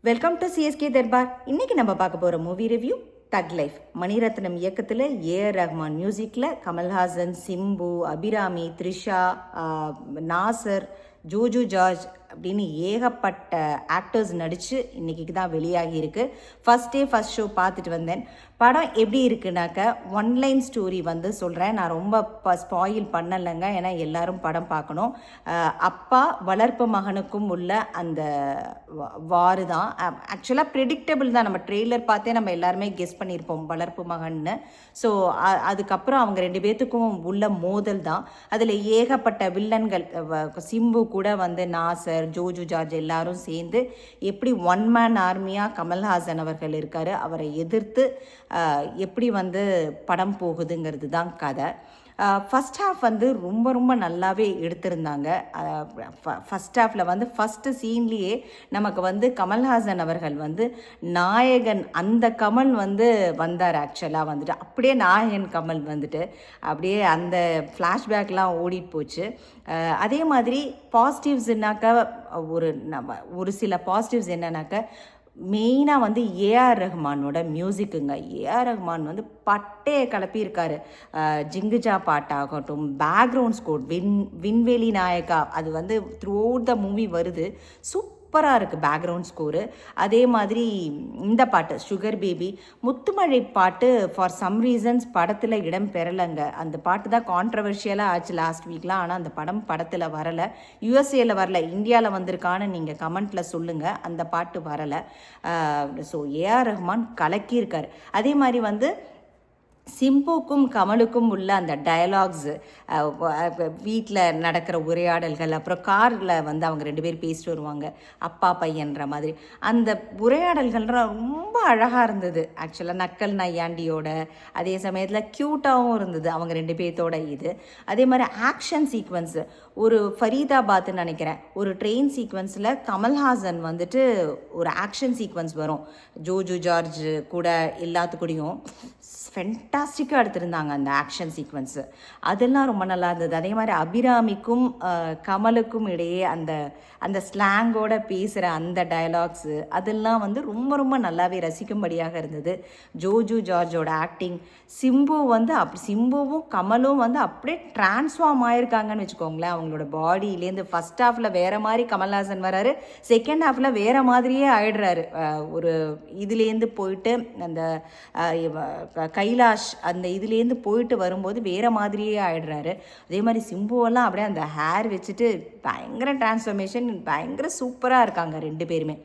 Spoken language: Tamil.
Welcome to CSK Darbar. இன்னைக்கு நம்ம பார்க்க போகிற மூவி ரிவ்யூ தக் லைஃப். மணிரத்னம் இயக்கத்தில் ஏஆர் ரஹ்மான் மியூசிக்கில் கமல்ஹாசன், சிம்பு, அபிராமி, த்ரிஷா, நாசர், ஜோஜு ஜார்ஜ் அப்படின்னு ஏகப்பட்ட ஆக்டர்ஸ் நடித்து இன்றைக்கி தான் வெளியாகி இருக்குது. ஃபஸ்ட் ஷோ பார்த்துட்டு வந்தேன். படம் எப்படி இருக்குனாக்க ஒன்லைன் ஸ்டோரி வந்து சொல்கிறேன். நான் ரொம்ப ஸ்பாயில் பண்ணலைங்க, ஏன்னா எல்லாரும் படம் பார்க்கணும். அப்பா வளர்ப்பு மகனுக்கும் உள்ள அந்த வாரு தான் ஆக்சுவலாக ப்ரெடிக்டபிள் தான். நம்ம ட்ரெய்லர் பார்த்தே நம்ம எல்லாருமே கெஸ் பண்ணியிருப்போம் வளர்ப்பு மகன்னு. ஸோ அதுக்கப்புறம் அவங்க ரெண்டு பேர்த்துக்கும் உள்ள மோதல் தான். அதில் ஏகப்பட்ட வில்லன்கள், சிம்பு கூட வந்து நாசர், ஜோஜு ஜார்ஜ் எல்லாரும் சேர்ந்து எப்படி ஒன் மேன் ஆர்மியாக கமல்ஹாசன் அவர்கள் இருக்கார், அவரை எதிர்த்து எப்படி வந்து படம் போகுதுங்கிறது தான் கதை. ஃபஸ்ட் ஹாஃப் வந்து ரொம்ப ரொம்ப நல்லாவே எடுத்திருந்தாங்க. ஃபஸ்ட் ஹாஃபில் வந்து ஃபஸ்ட்டு சீன்லேயே நமக்கு வந்து கமல்ஹாசன் அவர்கள் வந்து நாயகன், அந்த கமல் வந்து வந்தார். ஆக்சுவலாக வந்துட்டு அப்படியே நாயகன் கமல் வந்துட்டு அப்படியே அந்த ஃப்ளாஷ்பேக்லாம் ஓடிட்டு போச்சு. அதே மாதிரி பாசிட்டிவ்ஸ்னாக்கா ஒரு சில பாசிட்டிவ்ஸ் என்னன்னாக்கா, மெயினாக வந்து ஏஆர் ரஹ்மானோட மியூசிக்குங்க. ஏஆர் ரஹ்மான் வந்து பட்டையை கிளப்பியிருக்காரு. ஜிங்குஜா பாட்டாகட்டும், பேக்ரவுண்ட் ஸ்கோர், விண்வெளி நாயக்கா, அது வந்து த்ரூ அவுட் த மூவி வருது. சூப்பராக இருக்குது பேக்ரவுண்ட் ஸ்கோரு. அதே மாதிரி இந்த பாட்டு சுகர் பேபி, முத்துமழை பாட்டு ஃபார் சம் ரீசன்ஸ் படத்தில் இடம் பெறலைங்க. அந்த பாட்டு தான் கான்ட்ரவர்ஷியலாக ஆச்சு லாஸ்ட் வீக்லாம். ஆனால் அந்த படத்தில் வரலை. யூஎஸ்ஏல வரல, இந்தியாவில் வந்திருக்கான்னு நீங்கள் கமெண்ட்டில் சொல்லுங்கள். அந்த பாட்டு வரலை. ஸோ ஏஆர் ரஹ்மான் கலக்கியிருக்கார். அதே மாதிரி வந்து சிம்புக்கும் கமலுக்கும் உள்ள அந்த டயலாக்ஸு, வீட்டில் நடக்கிற உரையாடல்கள், அப்புறம் காரில் வந்து அவங்க ரெண்டு பேர் பேசிட்டு வருவாங்க அப்பா பையன்ற மாதிரி, அந்த உரையாடல்கள்லாம் ரொம்ப அழகாக இருந்தது. ஆக்சுவலாக நக்கல் நையாண்டியோட அதே சமயத்தில் க்யூட்டாகவும் இருந்தது அவங்க ரெண்டு பேர்த்தோட இது. அதே மாதிரி ஆக்ஷன் சீக்வன்ஸு, ஒரு ஃபரீதாபாத்னு நினைக்கிறேன், ஒரு ட்ரெயின் சீக்வன்ஸில் கமல்ஹாசன் வந்துட்டு ஒரு ஆக்ஷன் சீக்வன்ஸ் வரும் ஜோஜு ஜார்ஜ் கூட எல்லாத்துக்கூடையும். ஃபென்டாஸ்டிக்காக எடுத்திருந்தாங்க அந்த ஆக்ஷன் சீக்வன்ஸு. அதெல்லாம் ரொம்ப நல்லா இருந்தது. அதே மாதிரி அபிராமிக்கும் கமலுக்கும் இடையே அந்த அந்த ஸ்லாங்கோட பேசுகிற அந்த டயலாக்ஸு, அதெல்லாம் வந்து ரொம்ப ரொம்ப நல்லாவே ரசிக்கும்படியாக இருந்தது. ஜோஜு ஜார்ஜோட ஆக்டிங், சிம்புவும் கமலும் வந்து அப்படியே டிரான்ஸ்ஃபார்ம் ஆயிருக்காங்கன்னு வச்சுக்கோங்களேன். அவங்களோட பாடியிலேருந்து ஃபஸ்ட் ஹாஃபில் வேறு மாதிரி கமல்ஹாசன் வராரு, செகண்ட் ஹாஃபில் வேறு மாதிரியே ஆயிடுறாரு. ஒரு இதுலேருந்து போயிட்டு அந்த கைலாஷ் அந்த இதுலேருந்து போயிட்டு வரும்போது வேறு மாதிரியே ஆயிடுறாரு. அதே மாதிரி சிம்புவெல்லாம் அப்படியே அந்த ஹேர் வச்சுட்டு பயங்கர டிரான்ஸ்ஃபர்மேஷன், பயங்கர சூப்பராக இருக்காங்க ரெண்டு பேருமே.